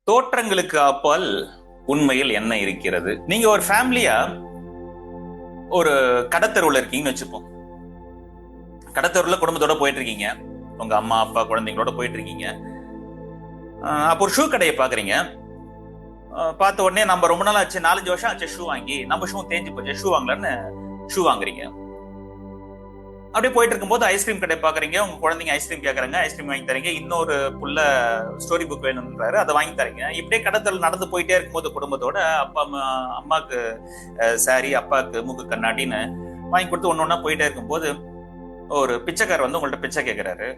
தோற்றங்களுக்கு அப்பால் உண்மையில் என்ன இருக்கிறது? நீங்க ஒரு ஃபேமிலியா ஒரு கடத்தெருவுல இருக்கீங்கன்னு வச்சுப்போம். கடத்தெருவுல குடும்பத்தோட போயிட்டு இருக்கீங்க. உங்க அம்மா அப்பா குழந்தைங்களோட போயிட்டு இருக்கீங்க. அப்போ ஒரு ஷூ கடையை பாக்குறீங்க. பார்த்த உடனே நம்ம ரொம்ப நாள் ஆச்சு, 4-5 வருஷம் ஆச்சு ஷூ வாங்கி, நம்ம ஷூ தேஞ்சு போச்சு, ஷூ வாங்கலான்னு ஷூ வாங்குறீங்க. அப்படியே போயிட்டு இருக்கும்போது ஐஸ்கிரீம் கடை பாக்குறீங்க. உங்க குழந்தைங்க ஐஸ்கிரீம் கேக்குறாங்க, ஐஸ்கிரீம் வாங்கி தரீங்க. இன்னொரு புள்ள ஸ்டோரி புக் வேணும்ன்றாரு, அதை வாங்கி தரீங்க. இப்படியே கடத்தல் நடந்து போயிட்டே இருக்கும்போது குடும்பத்தோட அப்பா அம்மாக்கு சாரி, அப்பாவுக்கு மூக்கு கண்ணாடின்னு வாங்கி கொடுத்து ஒண்ணு ஒண்ணா போயிட்டே இருக்கும்போது ஒரு பிச்சைக்காரர் வந்து உங்கள்ட்ட பிச்சை கேட்கிறாரு.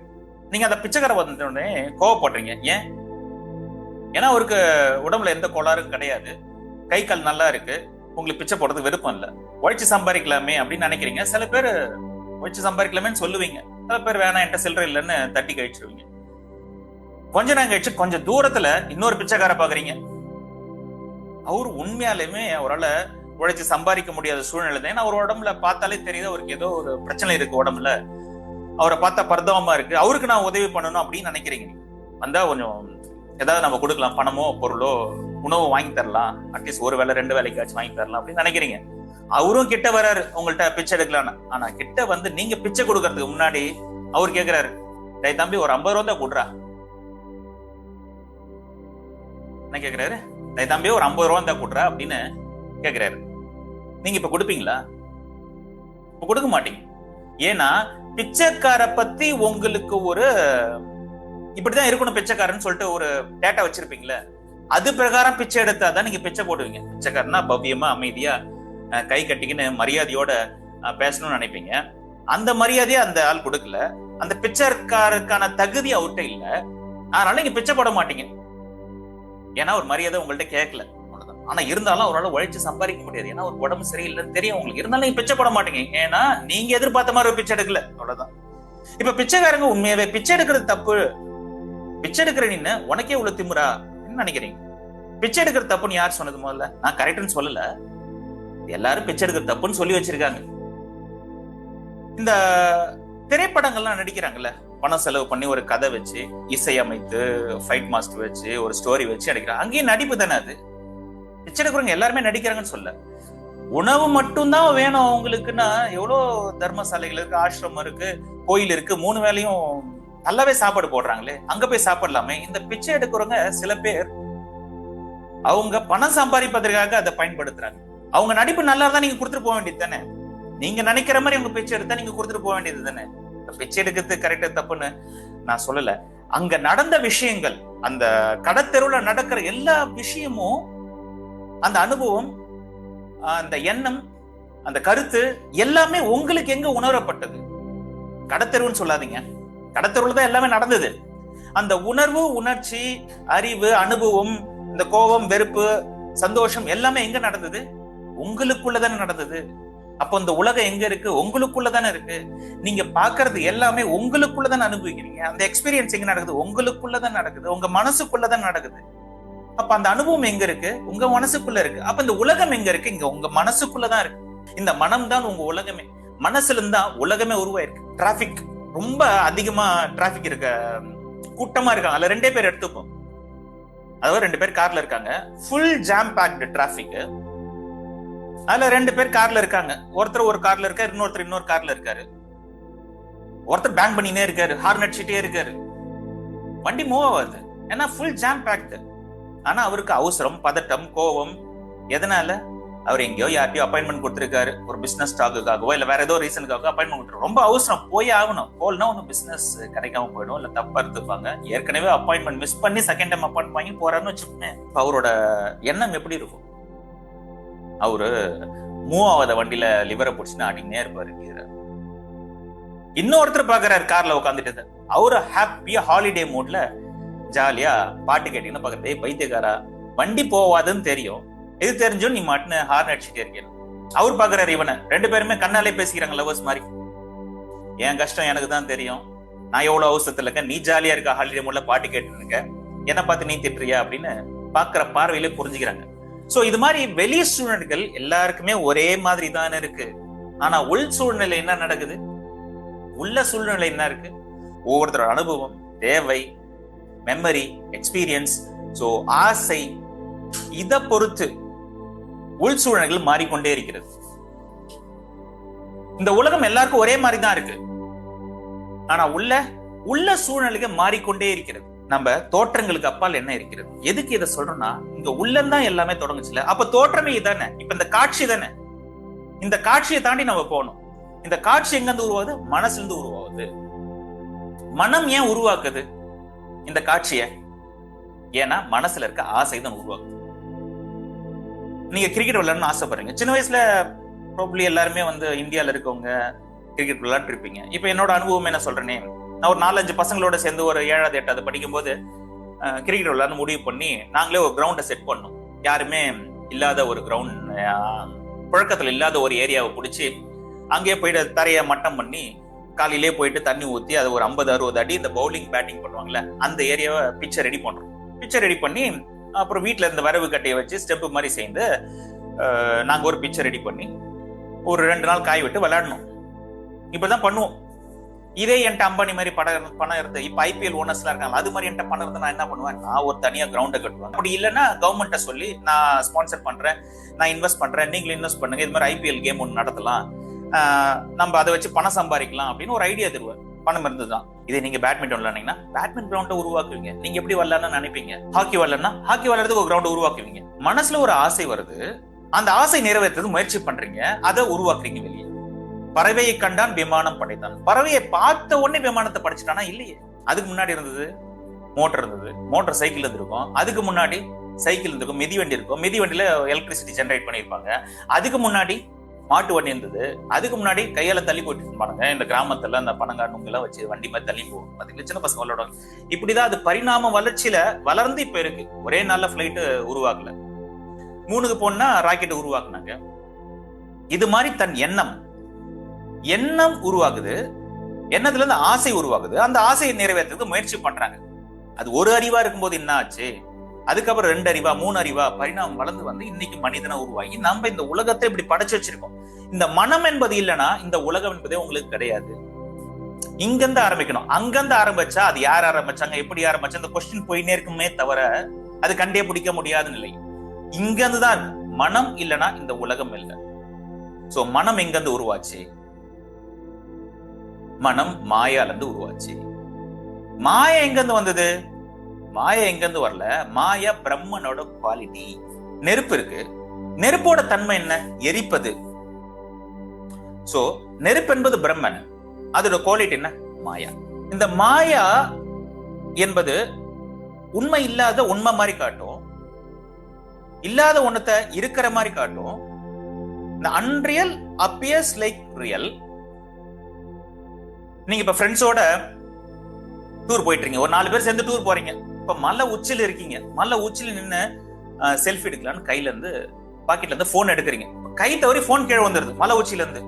நீங்க அந்த பிச்சைக்காரர் வந்த உடனே கோவப்படுறீங்க. ஏன்? ஏன்னா அவருக்கு உடம்புல எந்த கோளாறும் கிடையாது, கை கால் நல்லா இருக்கு, உங்களுக்கு பிச்சை போடுறதுக்கு விருப்பம் இல்லை, உழைச்சு சம்பாதிக்கலாமே அப்படின்னு நினைக்கிறீங்க. சில பேர் உழைச்சு சம்பாதிக்கலாமேன்னு சொல்லுவீங்க, சில பேர் வேணாம் என்கிட்ட சில்லறை இல்லைன்னு தட்டி கழிச்சிருவீங்க. கொஞ்ச நேரம் கழிச்சு கொஞ்சம் தூரத்துல இன்னொரு பிச்சைக்கார பாக்குறீங்க. அவரு உண்மையாலுமே அவரால் உழைச்சு சம்பாதிக்க முடியாத சூழ்நிலை தான். ஏன்னா அவர் உடம்புல பார்த்தாலே தெரியுது அவருக்கு ஏதோ ஒரு பிரச்சனை இருக்கு உடம்புல. அவரை பார்த்தா பரிதாபமா இருக்கு, அவருக்கு நான் உதவி பண்ணணும் அப்படின்னு நினைக்கிறீங்க. வந்தா கொஞ்சம் ஏதாவது நம்ம கொடுக்கலாம், பணமோ பொருளோ உணவு வாங்கி தரலாம், அட்லீஸ்ட் ஒரு வேலை 2 வேலைக்காச்சும் வாங்கி தரலாம் அப்படின்னு நினைக்கிறீங்க. அவரும் கிட்ட வராரு உங்கள்ட்ட பிச்சை எடுக்கலான்னு. ஆனா கிட்ட வந்து நீங்க பிச்சை கொடுக்கறதுக்கு முன்னாடி அவர் கேக்குறாரு, டேய் தம்பி ஒரு 50 ரூபா தான் கொடுறா. என்ன கேக்குறாரு? டேய் தம்பி ஒரு 50 ரூபா தான் கொடுறா அப்படின்னு கேக்குறாரு. நீங்க இப்ப கொடுப்பீங்களா? இப்ப கொடுக்க மாட்டீங்க. ஏன்னா பிச்சைக்கார பத்தி உங்களுக்கு ஒரு இப்படிதான் இருக்கணும் பிச்சைக்காரன்னு சொல்லிட்டு ஒரு டேட்டா வச்சிருப்பீங்களே, அது பிரகாரம் பிச்சை எடுத்தாதான் நீங்க பிச்சை போடுவீங்க. பிச்சைக்காரனா பவ்யமா அமைதியா கை கட்டிக்கின்னு மரியாதையோட பேசணும்னு நினைப்பீங்க. அந்த மரியாதையை அந்த ஆள் கொடுக்கல, அந்த பிச்சைக்காரருக்கான தகுதி அவர்கிட்ட இல்ல, அதனால நீங்க பிச்சை போட மாட்டீங்க. ஏன்னா ஒரு மரியாதை உங்கள்ட்ட கேட்கல. ஆனா இருந்தாலும் அவரால் உழைச்சு சம்பாதிக்க முடியாது, ஏன்னா ஒரு உடம்பு சரியில்லைன்னு தெரியும் உங்களுக்கு. இருந்தாலும் நீங்க பிச்சை போட மாட்டீங்க, ஏன்னா நீங்க எதிர்பார்த்த மாதிரி ஒரு பிச்சை எடுக்கல, அவ்வளவுதான். இப்ப பிச்சைக்காரங்க உண்மையாவே பிச்சை எடுக்கிறது தப்பு, பிச்சை எடுக்கிற நின்னு உனக்கே இவ்வளவு திமுறா நினைக்கிறீங்க? பிச்சை எடுக்கிறது தப்புன்னு யார் சொன்னது? முதல்ல நான் கரெக்ட்னு சொல்லல, எல்லாரும் பிச்சை எடுக்கிறது தப்புன்னு சொல்லி வச்சிருக்காங்க. இந்த திரைப்படங்கள்லாம் நடிக்கிறாங்கல்ல, பணம் செலவு பண்ணி ஒரு கதை வச்சு, இசையமைத்து, ஃபைட் மாஸ்டர் வச்சு, ஒரு ஸ்டோரி வச்சு நடிக்கிறாங்க. அங்கேயும் நடிப்பு தானே அது. பிச்சை எடுக்கிறவங்க எல்லாருமே நடிக்கிறாங்கன்னு சொல்ல. உணவு மட்டும்தான் வேணும் அவங்களுக்குன்னா எவ்வளோ தர்மசாலைகள் இருக்கு, ஆசிரமம் இருக்கு, கோயில் இருக்கு, 3 வேளையும் நல்லாவே சாப்பாடு போடுறாங்களே, அங்க போய் சாப்பிடலாமே. இந்த பிச்சை எடுக்கிறவங்க சில பேர் அவங்க பணம் சம்பாதிப்பதற்காக அதை பயன்படுத்துறாங்க. அவங்க நடிப்பு நல்லா இருந்தா நீங்க கொடுத்துட்டு போக வேண்டியது தானே. நீங்க நினைக்கிற மாதிரி உங்க பிச்சை எடுத்தா நீங்க கொடுத்துட்டு போக வேண்டியது தானே. பிச்சை எடுக்கிறது கரெக்டா தப்புன்னு நான் சொல்லல. அங்க நடந்த விஷயங்கள், அந்த கடத்தெருவுல நடக்கிற எல்லா விஷயமும், அந்த அனுபவம், அந்த எண்ணம், அந்த கருத்து எல்லாமே உங்களுக்கு எங்க உணரப்பட்டது? கடத்தெருவுன்னு சொல்லாதீங்க, கடத்தெருவுல தான் எல்லாமே நடந்தது. அந்த உணர்வு, உணர்ச்சி, அறிவு, அனுபவம், இந்த கோபம், வெறுப்பு, சந்தோஷம் எல்லாமே எங்க நடந்தது? உங்களுக்குள்ளதானே நடந்தது. அப்போ இந்த உலகம் எங்க இருக்கு? உங்களுக்குள்ளதானே இருக்கு. நீங்க பாக்குறது எல்லாமே உங்களுக்குள்ளதானே அனுபவிக்கிறீங்க. அந்த எக்ஸ்பீரியன்ஸ் எங்க நடக்குது? உங்களுக்குள்ளதான் நடக்குது, உங்க மனசுக்குள்ளதான் நடக்குது. அப்ப அந்த அனுபவம் எங்க இருக்கு? உங்க மனசுக்குள்ள இருக்கு. அப்ப இந்த உலகம் எங்க இருக்கு? இங்க உங்க மனசுக்குள்ளதான் இருக்கு. இந்த மனம் தான் உங்க உலகமே. மனசுல இருந்தா உலகமே உருவாயிருக்கு. டிராபிக் ரொம்ப அதிகமா டிராபிக் இருக்க, கூட்டமா இருக்காங்க, அதுல 2 பேர் எடுத்துப்போம். அதாவது 2 பேர் கார்ல இருக்காங்க, ஃபுல் ஜாம் பேக்டு டிராபிக். அதுல 2 பேர் கார்ல இருக்காங்க. ஒருத்தர் ஒரு கார்ல இருக்காரு, இன்னொருத்தர் இன்னொரு கார்ல இருக்காரு. ஒருத்தர் பேங்க் பண்ணினே இருக்காரு, ஹார்ன் அடிச்சுட்டே இருக்காரு, வண்டி மூவ் ஆகாது, ஏன்னா ஃபுல் ஜாம் பேக்டு. ஆனா அவருக்கு அவசரம், பதட்டம், கோபம். எதனால? அவர் எங்கேயோ யார்ட்டையோ அப்பாயின்மெண்ட் கொடுத்திருக்காரு, ஒரு பிசினஸ் டாக்குக்காகவோ இல்ல வேற ஏதோ ரீசனுக்காக அப்பாயின்மெண்ட் கொடுத்துரு. ரொம்ப அவசரம், போய் ஆகணும். போல்னா ஒன்னும் பிசினஸ் கிடைக்காம போயிடும், இல்ல தப்பா எடுத்துப்பாங்க. ஏற்கனவே அப்பாயின்மெண்ட் மிஸ் பண்ணி செகண்ட் டைம் அப்பாயின்மெண்ட் வாங்கி போறாருன்னு வச்சுக்கோங்க. அவரோட எண்ணம் எப்படி இருக்கும்? அவரு மூவ் ஆகாத வண்டியில லிவரை பிடிச்சுன்னு ஆடினே இருப்பாரு. இன்னொருத்தர் பாக்குறாரு கார்ல உட்காந்துட்டு, அவரு ஹாப்பியா ஹாலிடே மூட்ல ஜாலியா பாட்டு கேட்டீங்கன்னு பாக்குறது. பைத்தியக்காரா, வண்டி போவாதுன்னு தெரியும், இது தெரிஞ்சும் நீ மாட்டுன்னு ஹார்ன் அடிச்சுட்டே இருக்கேன். அவர் பாக்குறாரு இவனை. 2 பேருமே கண்ணாலே பேசிக்கிறாங்க, லவர்ஸ் மாதிரி. என் கஷ்டம் எனக்கு தான் தெரியும், நான் எவ்வளவு அவசரத்துல இருக்கேன், நீ ஜாலியா இருக்க ஹாலிடே மூட்ல பாட்டு கேட்டு இருக்க, என்ன பார்த்து நீ திட்டுறியா அப்படின்னு பாக்குற பார்வையில புரிஞ்சுக்கிறாங்க. சோ இது மாதிரி வெளி சூழ்நிலைகள் எல்லாருக்குமே ஒரே மாதிரி தானே இருக்கு. ஆனா உள் சூழ்நிலை என்ன நடக்குது? உள்ள சூழ்நிலை என்ன இருக்கு? ஒவ்வொருத்தரோட அனுபவம், தேவை, மெமரி, எக்ஸ்பீரியன்ஸ் சோ ஆசை இத பொறுத்து உள் சூழ்நிலைகள் மாறிக்கொண்டே இருக்கிறது. இந்த உலகம் எல்லாருக்கும் ஒரே மாதிரி தான் இருக்கு, ஆனா உள்ள சூழ்நிலைகள் மாறிக்கொண்டே இருக்கிறது. நம்ம தோற்றங்களுக்கு அப்பால் என்ன இருக்கிறது? எதுக்கு இதை சொல்றோம்னா, இங்க உள்ளந்தான் எல்லாமே தொடங்குச்சுல, அப்ப தோற்றமே இதானே. இப்ப இந்த காட்சி தானே, இந்த காட்சியை தாண்டி நம்ம போகணும். இந்த காட்சி எங்க இருந்து உருவாகுது? மனசுல இருந்து உருவாகுது. மனம் ஏன் உருவாக்குது இந்த காட்சிய? ஏன்னா மனசுல இருக்க ஆசை தான் உருவாக்குது. நீங்க கிரிக்கெட் விளையாடணும்னு ஆசைப்படுறீங்க. சின்ன வயசுல ப்ராபப்லி எல்லாருமே இந்தியால இருக்கவங்க கிரிக்கெட் விளையாட்டு இருப்பீங்க. இப்ப என்னோட அனுபவம் என்ன சொல்றேனே, நான் ஒரு 4-5 பசங்களோட சேர்ந்து ஒரு 7வது 8வது படிக்கும் போது கிரிக்கெட் விளையாட முடிவு பண்ணி நாங்களே ஒரு கிரவுண்டை செட் பண்ணோம். யாருமே இல்லாத ஒரு கிரவுண்ட், புழக்கத்துல இல்லாத ஒரு ஏரியாவை பிடிச்சி அங்கேயே போயிட்டு தரையை மட்டம் பண்ணி காலையிலே போயிட்டு தண்ணி ஊத்தி அதை ஒரு 50-60 அடி இந்த பவுலிங் பேட்டிங் பண்ணுவாங்கல்ல அந்த ஏரியாவை பிச்சை ரெடி பண்றோம். பிச்சை ரெடி பண்ணி அப்புறம் வீட்டுல இந்த வரவு கட்டையை வச்சு ஸ்டெப் மாதிரி சேர்ந்து நாங்க ஒரு பிச்சை ரெடி பண்ணி ஒரு 2 நாள் காய் விட்டு விளையாடணும். இப்பதான் பண்ணுவோம். இதே என்கிட்ட அம்பானி மாதிரி பணம் இருந்து இப்ப IPL ஓனர்ஸ் எல்லாம் இருக்காங்க, அது மாதிரி என்கிட்ட பணம் இருந்து நான் என்ன பண்ணுவேன், நான் ஒரு தனியா கிரவுண்டை கட்டுவேன். அப்படி இல்லைன்னா கவர்மெண்ட்டை சொல்லி நான் ஸ்பான்சர் பண்றேன், நான் இன்வெஸ்ட் பண்றேன், நீங்களும் இன்வெஸ்ட் பண்ணுங்க, இது மாதிரி IPL கேம் ஒன்று நடத்தலாம், நம்ம அதை வச்சு பணம் சம்பாதிக்கலாம் அப்படின்னு ஒரு ஐடியா தருவேன். பணம் இருந்துதான். இதே நீங்க பேட்மிண்டன் விளையாடுங்கன்னா பேட்மிண்டன் கிரவுண்டை உருவாக்குவீங்க. நீங்க எப்படி விளையாடணும்னு நினைப்பீங்க. ஹாக்கி விளையாடுனா ஹாக்கி விளையாடுறதுக்கு ஒரு கிரவுண்ட் உருவாக்குவீங்க. மனசுல ஒரு ஆசை வருது, அந்த ஆசை நிறைவேற்றுறது முயற்சி பண்றீங்க, அதை உருவாக்குறீங்க வெளியே. பறவையை கண்டான் விமானம் படைத்தான். பறவையை பார்த்த உடனே விமானத்தை படிச்சுட்டானா? இல்லையே. அதுக்கு முன்னாடி இருந்தது மோட்டர் இருந்தது, மோட்டர் சைக்கிள் இருந்திருக்கும், அதுக்கு முன்னாடி சைக்கிள் இருந்திருக்கும், மிதிவண்டி இருக்கும், மிதிவண்டியில எலக்ட்ரிசிட்டி ஜெனரேட் பண்ணிருப்பாங்க, அதுக்கு முன்னாடி மாட்டு வண்டி இருந்தது, அதுக்கு முன்னாடி கையால தள்ளி போயிட்டு இருப்பாங்க. இந்த கிராமத்துல அந்த பனங்காட்டுங்க எல்லாம் வச்சு வண்டி மாதிரி தள்ளி போகும், பாத்தீங்களா, சின்ன பசங்க விளையாடுவாங்க. இப்படிதான் அது பரிணாம வளர்ச்சியில வளர்ந்து இப்ப இருக்கு. ஒரே நாள்ல பிளைட் உருவாக்கல, 3க்கு போனா ராக்கெட் உருவாக்குனாங்க. இது மாதிரி தன் எண்ணம் உருவாகுது, எண்ணத்துல இருந்து ஆசை உருவாகுது, அந்த ஆசையை நிறைவேற்றுறதுக்கு முயற்சி பண்றாங்க. அது ஒரு அறிவா இருக்கும்போது என்ன ஆச்சு, அதுக்கப்புறம் 2 அறிவா 3 அறிவா பரிணாமம் வளர்ந்து இன்னைக்கு மனிதனை உருவாகி நம்ம இந்த உலகத்தை இப்படி படைச்சு வச்சிருக்கோம். இந்த மனம் என்பது இல்லைன்னா இந்த உலகம் என்பதே உங்களுக்கு கிடையாது. இங்கிருந்து ஆரம்பிக்கணும். அங்கிருந்து ஆரம்பிச்சா அது யார் ஆரம்பிச்சாங்க, எப்படி ஆரம்பிச்சா, அந்த கொஸ்டின் போயினே இருக்குமே தவிர அது கண்டே பிடிக்க முடியாத நிலை. இங்கிருந்து தான் மனம் இல்லைன்னா இந்த உலகம் இல்லை. சோ மனம் எங்கிருந்து உருவாச்சு? மனம் மாயால இருந்து உருவாச்சு. மாயா எங்கிருந்து வந்தது? மாயா எங்கிருந்து வரல, மாயா பிரம்மனோட குவாலிட்டி. நெருப்பு இருக்கு, நெருப்போட தன்மை என்ன? எரிப்பது. சோ நெருப்பு என்பது பிரம்மன், அதோட குவாலிட்டி என்ன? மாயா. இந்த மாயா என்பது உண்மை இல்லாத உண்மை மாதிரி காட்டும், இல்லாத ஒண்ணத்தை இருக்கிற மாதிரி காட்டும். இந்த அன்ரியல் அப்பியர்ஸ் லைக் ரியல். நீங்க இப்ப ஃப்ரெண்ட்ஸோட டூர் போயிட்டு இருக்கீங்க, ஒரு 4 பேர் சேர்ந்து டூர் போறீங்க. இப்ப மலை உச்சில இருக்கீங்க, மலை உச்சில நின்று செல்ஃபி எடுக்கலான்னு கையில இருந்து பாக்கெட்ல இருந்து போன் எடுக்கிறீங்க. கை தவறி போன் கீழே வந்துருது மலை உச்சில இருந்து.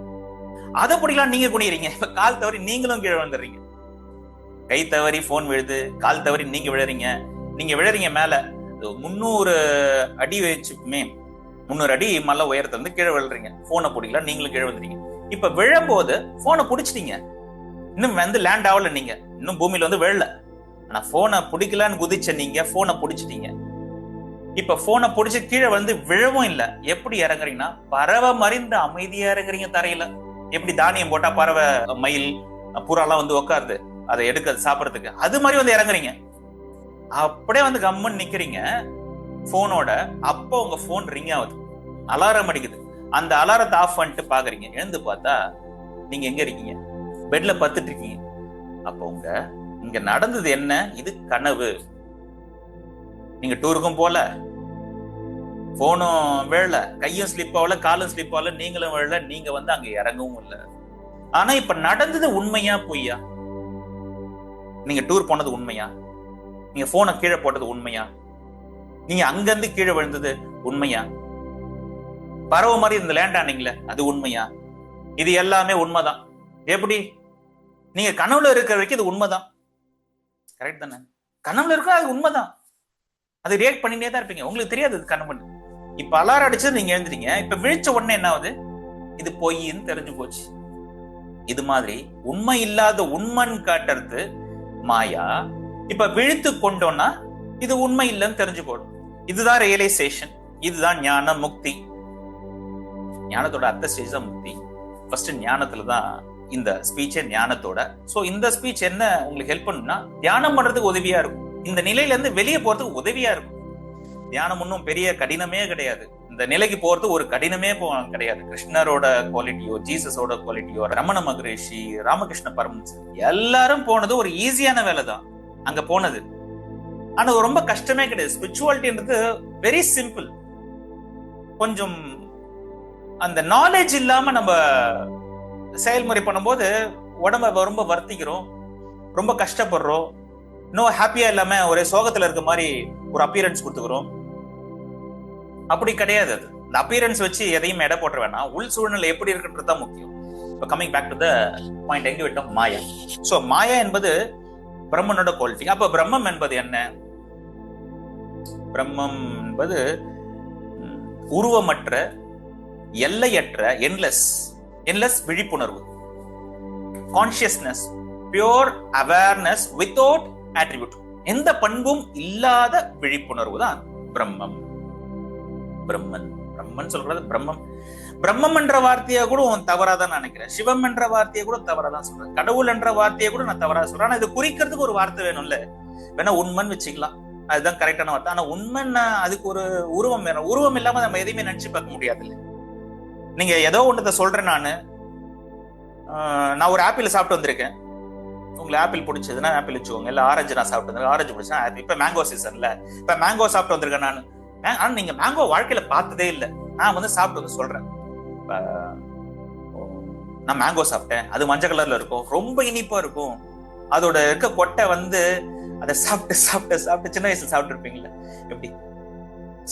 அதை பிடிக்கலாம் நீங்க குனிறீங்க, இப்ப கால் தவறி நீங்களும் கீழே வந்துடுறீங்க. கை தவறி போன் விழுது, கால் தவறி நீங்க விழறீங்க மேல 300 அடி வச்சுமே, 300 அடி மலை உயரத்துல இருந்து கீழே விழுறீங்க. போனை பிடிக்கலாம், நீங்களும் கீழே வந்துறீங்க. இப்ப விழும்போது போனை பிடிச்சிட்டீங்க, இன்னும் லேண்ட் ஆகல, நீங்க இன்னும் பூமியில விழல, ஆனா போனை பிடிக்கலான்னு குதிச்ச நீங்க போனை பிடிச்சிட்டீங்க. இப்ப போனை பிடிச்சு கீழே விழவும் இல்ல. எப்படி இறங்குறீங்கன்னா பறவை மறிந்து அமைதியா இறங்குறீங்க தரையில. எப்படி தானியம் போட்டா பறவை, மயில், புறாலாம் உட்காருது அதை எடுக்க சாப்பிடறதுக்கு, அது மாதிரி இறங்குறீங்க. அப்படியே கம்மன் நிக்கிறீங்க போனோட. அப்போ உங்க போன் ரிங் ஆகுது, அலாரம் அடிக்குது. அந்த அலாரத்தை ஆஃப் பண்ணிட்டு பாக்குறீங்க, எழுந்து பார்த்தா நீங்க எங்க இருக்கீங்க? பெட்ல படுத்துட்டு இருக்கீங்க. அப்போ இங்க நடந்தது என்ன? இது கனவு. நீங்க டூருக்கும் போல, போனும் விழல, கையும் ஸ்லிப் ஆகல, காலும் ஸ்லிப் ஆகல, நீங்களும் விழல, நீங்க அங்க இறங்கவும் இல்ல. ஆனா இப்ப நடந்தது உண்மையா பொய்யா? நீங்க டூர் போனது உண்மையா? நீங்க போனை கீழே போட்டது உண்மையா? நீங்க அங்கிருந்து கீழே விழுந்தது உண்மையா? பறவை மாதிரி இந்த லேண்ட் ஆனீங்களே அது உண்மையா? இது எல்லாமே உண்மைதான். எப்படி? நீங்க கனவுல இருக்கிற வரைக்கும் இது உண்மைதான், கரெக்ட் தானே? கனவுல இருக்க அது உண்மைதான், அது ரியாக்ட் பண்ணிட்டே தான் இருப்பீங்க, உங்களுக்கு தெரியாது அது கனவு. இப்ப அலாரம் அடிச்சது நீங்க எழுந்துறீங்க, இப்ப விழிச்ச உடனே என்ன ஆகுது? இது பொய்ன்னு தெரிஞ்சு போச்சு. இது மாதிரி உண்மை இல்லாத உண்மைன்னு காட்டுறது மாயா. இப்ப விழித்து கொண்டோம்னா இது உண்மை இல்லைன்னு தெரிஞ்சு போடும். இதுதான் ரியலைசேஷன், இதுதான் ஞான முக்தி. ஞானத்தோட அடுத்த ஸ்டேஜ் தான் முக்தி. ஃபர்ஸ்ட் ஞானத்துல தான் இந்த ஸ்பீச்சே ஞானத்தோட. சோ இந்த ஸ்பீச் என்ன உங்களுக்கு ஹெல்ப் பண்ணுன்னா, தியானம் பண்றதுக்கு உதவியா இருக்கும், இந்த நிலையில இருந்து வெளியே போறதுக்கு உதவியா இருக்கும். தியானம் ஒன்றும் பெரிய கடினமே கிடையாது, இந்த நிலைக்கு போறது ஒரு கடினமே கிடையாது. கிருஷ்ணரோட குவாலிட்டியோ, ஜீசஸோட குவாலிட்டியோ, ரமண மகரிஷி, ராமகிருஷ்ண பரமஹம்சர் எல்லாரும் போனது ஒரு ஈஸியான வேலை தான் அங்க போனது. ஆனா ரொம்ப கஷ்டமே கிடையாது. ஸ்பிரிச்சுவாலிட்டின்றது வெரி சிம்பிள். கொஞ்சம் அந்த நாலேஜ் இல்லாம நம்ம செயல்முறை பண்ணும்போது உடம்ப ரொம்ப வருத்திக்கிறோம், ரொம்ப கஷ்டப்படுறோம், இன்னும் ஹாப்பியா இல்லாம ஒரே சோகத்துல இருக்க மாதிரி ஒரு அப்பியரன்ஸ் கொடுத்துக்கிறோம். அப்படி கிடையாது. அது இந்த அப்பியரன்ஸ் வச்சு எதையும் எடை போட்ட வேணாம், உள் சூழ்நிலை எப்படி இருக்குன்றது தான் முக்கியம். இப்போ coming back to the point, எங்க விட்டோம்? மாயா. சோ மாயா என்பது பிரம்மனோட குவாலிட்டி. அப்ப பிரம்மம் என்பது என்ன? பிரம்மம் என்பது உருவமற்ற, எல்லையற்ற, என்லெஸ் விழிப்புணர்வு, consciousness, pure awareness without attribute, எந்த பண்பும் இல்லாத விழிப்புணர்வு தான் பிரம்மம். பிரம்மன் பிரம்மன் சொல்றது பிரம்மம். பிரம்மம் என்ற வார்த்தையை கூட தவறாதான் நினைக்கிறேன், சிவம் என்ற வார்த்தையை கூட தவறாதான் சொல்றேன், கடவுள் என்ற வார்த்தையை கூட நான் தவறா சொல்றேன். ஆனா இது குறிக்கிறதுக்கு ஒரு வார்த்தை வேணும்ல, வேணா உண்மைன்னு வச்சுக்கலாம், அதுதான் கரெக்டான வார்த்தை. ஆனா உண்மைன்னா அதுக்கு ஒரு உருவம் வேணும். உருவம் இல்லாம நம்ம எதையுமே நினைச்சு பார்க்க முடியாது இல்ல. நீங்க ஏதோ ஒன்றத சொல்றேன், நான் ஒரு ஆப்பிள் சாப்பிட்டு வந்திருக்கேன், உங்களுக்கு ஆப்பிள் பிடிச்சதுன்னா ஆப்பிள் வச்சுக்கோங்க, இல்ல ஆரஞ்சு நான் சாப்பிட்டு வந்திருக்கேன், ஆரஞ்சு பிடிச்சா. இப்ப மேங்கோ சீசன்ல இப்ப மேங்கோ சாப்பிட்டு வந்திருக்கேன் நான். ஆனா நீங்க மேங்கோ வாழ்க்கையில பார்த்ததே இல்லை, நான் வந்து சாப்பிட்டு வந்து சொல்றேன், நான் மேங்கோ சாப்பிட்டேன், அது மஞ்சள் கலர்ல இருக்கும், ரொம்ப இனிப்பா இருக்கும், அதோட இருக்க கொட்டை வந்து அதை சாப்பிட்டு சாப்பிட்டு சாப்பிட்டு சின்ன வயசுல சாப்பிட்டு இருப்பீங்களா, எப்படி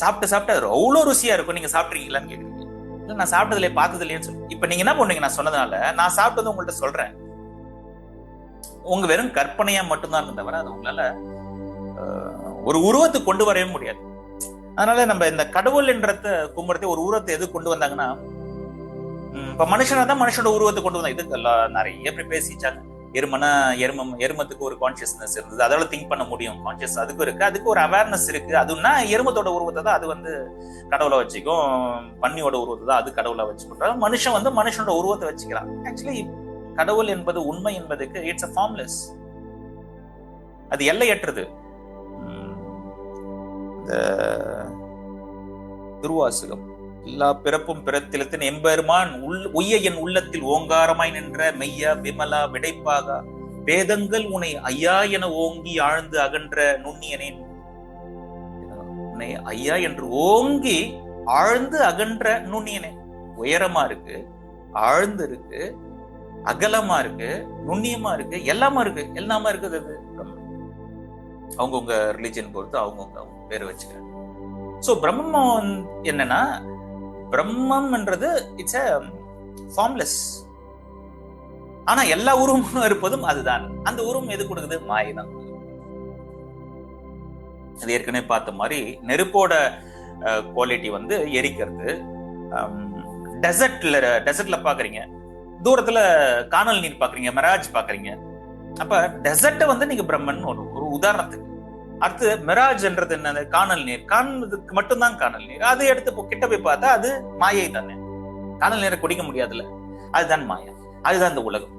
சாப்பிட்டு சாப்பிட்டு அது அவ்வளோ ருசியா இருக்கும், நீங்க சாப்பிட்றீங்களான்னு கேக்குறீங்க. இல்ல நான் சாப்பிட்டதுல பார்த்தது இல்லைன்னு சொல்லி. இப்ப நீங்க என்ன பண்ணுவீங்க? நான் சொன்னதுனால நான் சாப்பிட்டது உங்கள்ட்ட சொல்றேன், உங்க வெறும் கற்பனையா மட்டும்தான் இருக்கும் தவிர அது உங்களால ஒரு உருவத்தை கொண்டு வரவே முடியாது. அதனால நம்ம இந்த கடவுள் என்றத கும்பிடுறதே ஒரு உருவத்தை எது கொண்டு வந்தாங்கன்னா, இப்ப மனுஷனா தான் மனுஷனோட உருவத்தை கொண்டு வந்தாங்க. இதுக்கெல்லாம் நிறைய பேர் பேசிச்சாங்க. எருமத்துக்கு ஒரு கான்சியஸ்னஸ் இருந்தது, அதோட திங்க் பண்ண முடியும், கான்சியஸ் அதுக்கும் இருக்கு, அதுக்கு ஒரு அவேர்னஸ் இருக்கு. அதுன்னா எருமத்தோட உருவத்தை தான் அது வந்து கடவுளை வச்சுக்கும், பன்னியோட உருவத்தை தான் அது கடவுளை வச்சுக்கிட்டோம். மனுஷன் வந்து மனுஷனோட உருவத்தை வச்சுக்கிறான். ஆக்சுவலி கடவுள் என்பது, உண்மை என்பதுக்கு இட்ஸ் அ ஃபார்ம்லெஸ், அது எல்லையற்றது. திருவாசகம், எல்லா பிறப்பும் பிறத்திலத்தின் எம்பெருமான் உய்ய என் உள்ளத்தில் ஓங்காரமாய் நின்ற மெய்யா விமலா விடைப்பாகா வேதங்கள் உன்னை ஐயா என ஓங்கி ஆழ்ந்து அகன்ற நுண்ணியனேன். உன்னை ஐயா என்று ஓங்கி ஆழ்ந்து அகன்ற நுண்ணியனே. உயரமா இருக்கு, ஆழ்ந்து இருக்கு, அகலமா இருக்கு, நுண்ணியமா இருக்கு, எல்லாமா இருக்கு, எல்லாமா இருக்குது. அது அவங்கவுங்க ரிலிஜன் பொறுத்து அவங்கவுங்க பேர் வச்சுக்கிறாங்க. சோ பிரம்மம் என்னன்னா, பிரம்மம் என்றது இட்ஸ் a formless. ஆனா எல்லா உருவமும் இருப்பதும் அதுதான். அந்த உருவம் எது கொடுக்குது? மாயை தான். அது ஏற்கனவே பார்த்த மாதிரி நெருப்போட குவாலிட்டி வந்து எரிக்கிறது. டெசர்ட்ல பாக்குறீங்க, தூரத்துல காணல் நீர் பாக்குறீங்க, மிராஜ் பாக்குறீங்க. அப்ப டெசர்ட்டை வந்து நீங்க பிரம்மன் ஒரு உதாரணத்துக்கு. அடுத்து மிராஜ்ன்றது என்னது? காணல் நீர். காணதுக்கு மட்டும்தான் காணல் நீர். அது எடுத்து கிட்ட போய் பார்த்தா அது மாயை தானே. காணல் நீரை குடிக்க முடியாதுல்ல, அதுதான் மாயா, அதுதான் இந்த உலகம்.